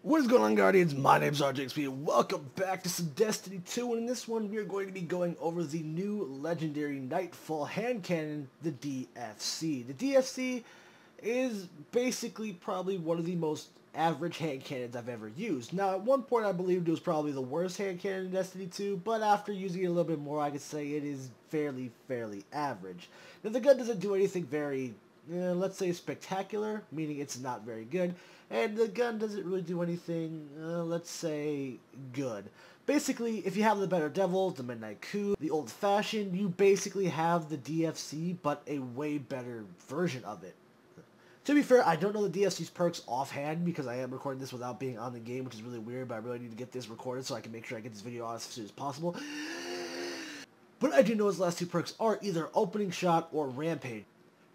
What is going on, Guardians? My name is RJXP and welcome back to some Destiny 2, and in this one we are going to be going over the new legendary Nightfall hand cannon, the D.F.C. The D.F.C. is basically probably one of the most average hand cannons I've ever used. Now, at one point I believed it was probably the worst hand cannon in Destiny 2, but after using it a little bit more I could say it is fairly average. Now, the gun doesn't do anything very let's say spectacular, meaning it's not very good, and the gun doesn't really do anything, let's say, good. Basically, if you have the better devils, the midnight coup, the old fashioned, you basically have the DFC, but a way better version of it. To be fair, I don't know the DFC's perks offhand because I am recording this without being on the game, which is really weird, but I really need to get this recorded so I can make sure I get this video out as soon as possible. But I do know his last two perks are either opening shot or rampage.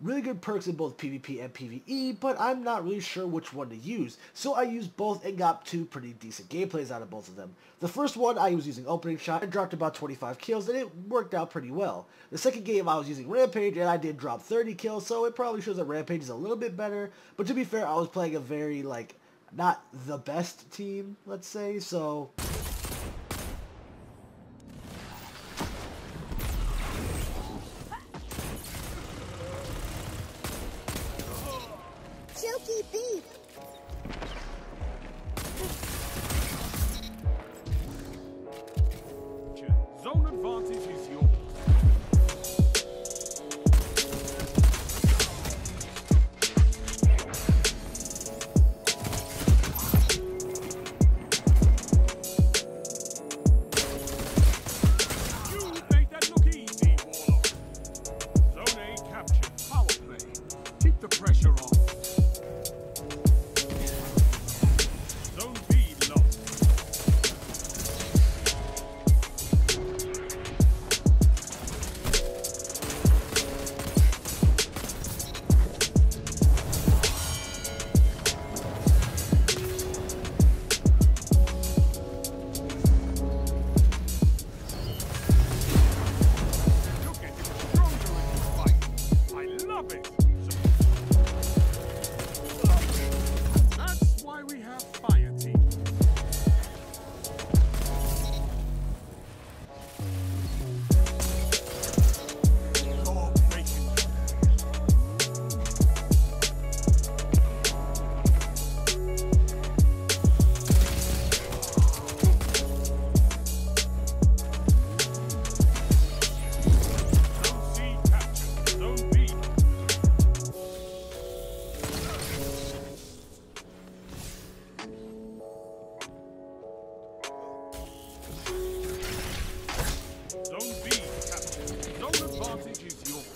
Really good perks in both PvP and PvE, but I'm not really sure which one to use, so I used both and got two pretty decent gameplays out of both of them. The first one I was using opening shot and dropped about 25 kills, and it worked out pretty well. The second game I was using rampage and I did drop 30 kills, so it probably shows that rampage is a little bit better, but to be fair, I was playing a very, not the best team, let's say, so... Zone advantage is yours. You made that look easy, Warlock. Zone A captured. Power play. Keep the pressure on. Zone B lost. That's why we have fire team. Zone C captured. Zone B. Zone B captured. Zone advantage is yours.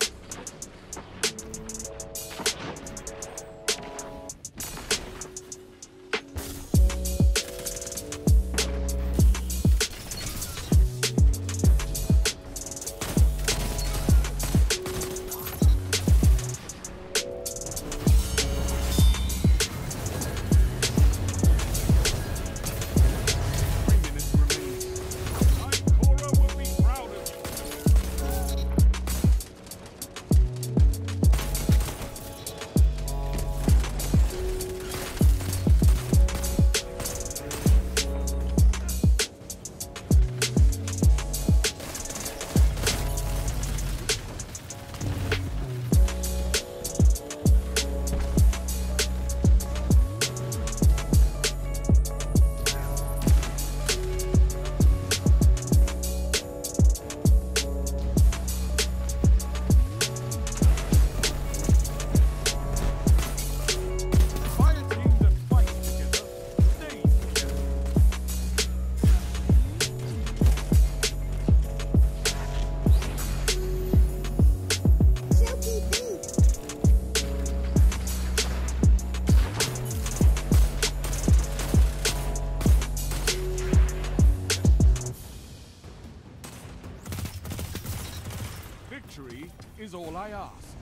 Victory is all I ask.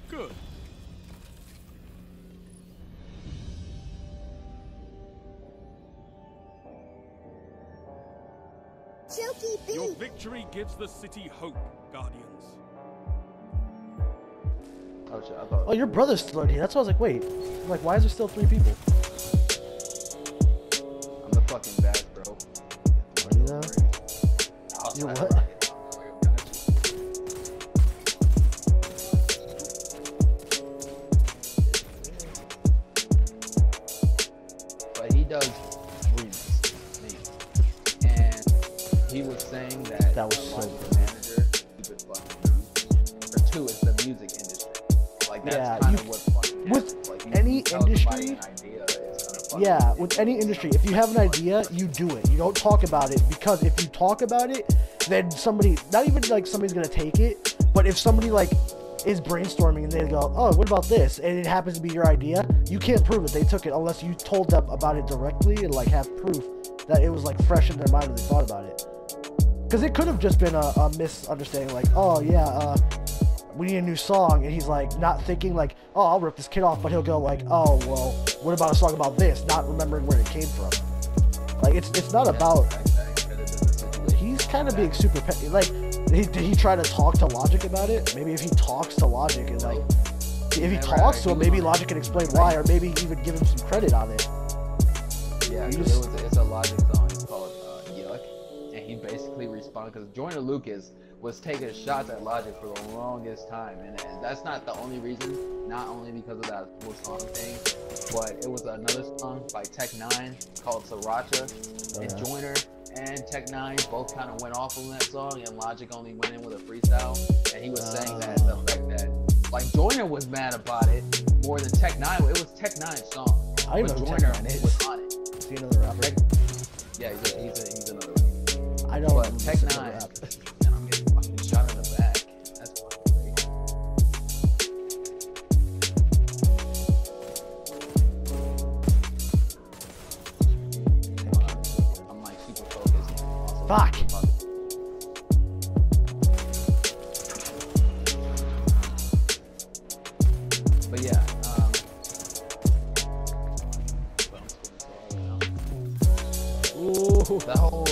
Good. Your victory gives the city hope, Guardians. Oh, your brother's still in here. That's why I was like, wait. I'm like, why is there still 3 people? does remix mainly. And he was saying that That was so like good. the manager, stupid fucking dude. Or two, it's the music industry. Like that's Yeah, kind you- of what fucking with happens. Like, any you tell somebody industry- an idea, it's gonna fucking Yeah, with any industry, if you have an idea, you do it. You don't talk about it, because if you talk about it, then somebody, not even like somebody's gonna take it, but if somebody like is brainstorming and they go, oh, what about this? And it happens to be your idea, you can't prove it. They took it unless you told them about it directly and like have proof that it was like fresh in their mind when they thought about it. Because it could have just been a misunderstanding, like, oh yeah, we need a new song, and he's like not thinking like, oh, I'll rip this kid off, but he'll go like, oh well, what about a song about this, not remembering where it came from. Like it's not about, he's kind of being super petty. Like did he try to talk to Logic about it? Maybe if he talks to Logic and like if he talks to him, maybe Logic can explain why, or maybe even give him some credit on it. Yeah, You 'cause just- it's a Logic song. It's called Yuck, and he basically responded because Joyner Lucas was taking shots at Logic for the longest time, and that's not the only reason. Not only because of that whole song thing, but it was another song by Tech 9 called Sriracha, and Joyner and Tech 9 both kind of went off on that song, and Logic only went in with a freestyle, and he was saying that the fact that like Joyner was mad about it more than Tech 9. It was Tech 9's song, I but don't know who Joyner Tech 9 is. was on it. Is he another rapper? Yeah, he's another one. I don't. But Tech listen to 9, rap. and I'm getting fucking shot in the back. That's fucking crazy. I'm like super focused. Also, Fuck. But yeah, Ooh. the whole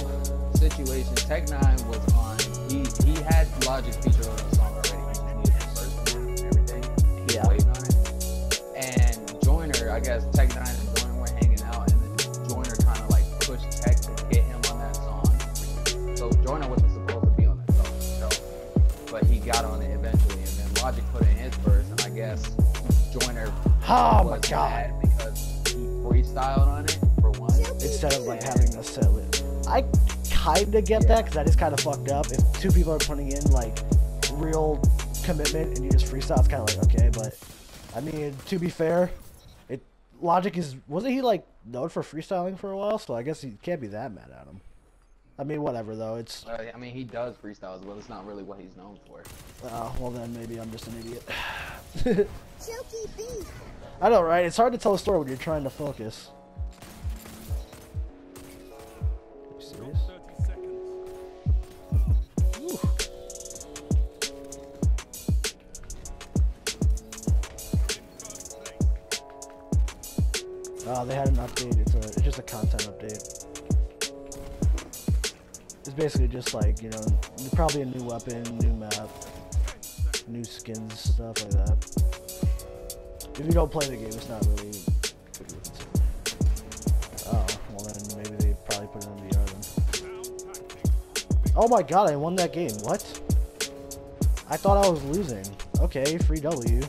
situation, Tech 9 was on, he had Logic featured on the song already. He just needed the verse and everything. He Yeah. waited on it. And Joyner, I guess Tech 9 and Joyner were hanging out, and then Joyner kind of like pushed Tech to get him on that song. So Joyner wasn't supposed to be on that song, so, but he got on it eventually, and then Logic put in his verse, and I guess Joyner Oh my was god. mad because he freestyled on it for one. Instead of like having a set list. I kinda get that, because that is kind of fucked up. If two people are putting in like real commitment and you just freestyle, it's kind of like okay. But I mean, to be fair, Logic wasn't he like known for freestyling for a while? So I guess he can't be that mad at him. I mean, whatever though. It's I mean, he does freestyle as well. It's not really what he's known for. well then maybe I'm just an idiot. I know, right? It's hard to tell a story when you're trying to focus. You serious? 30 seconds. Ooh. They had an update. It's just a content update. It's basically just like, you know, probably a new weapon, new map, new skins, stuff like that. If you don't play the game, it's not really. Oh, well then maybe they probably put it in VR then. Oh my god, I won that game. What? I thought I was losing. Okay, free W.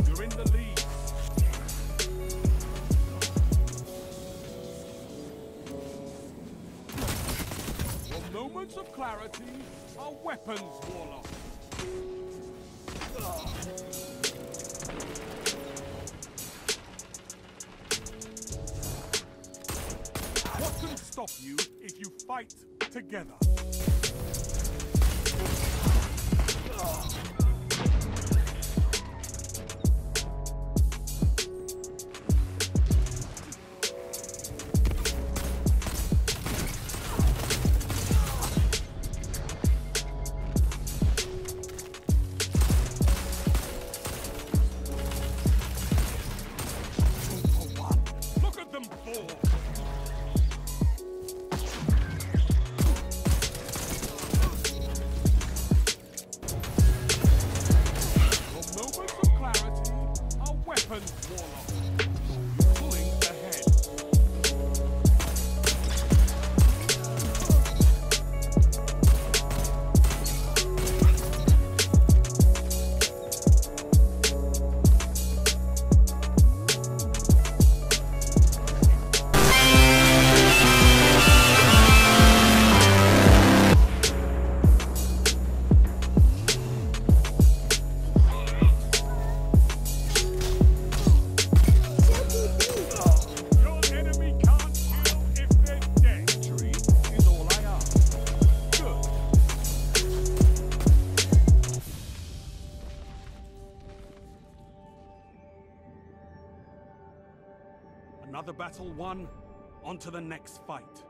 You're in the lead. Your moments of clarity are weapons, Warlock. What can stop you if you fight together? another battle won, on to the next fight.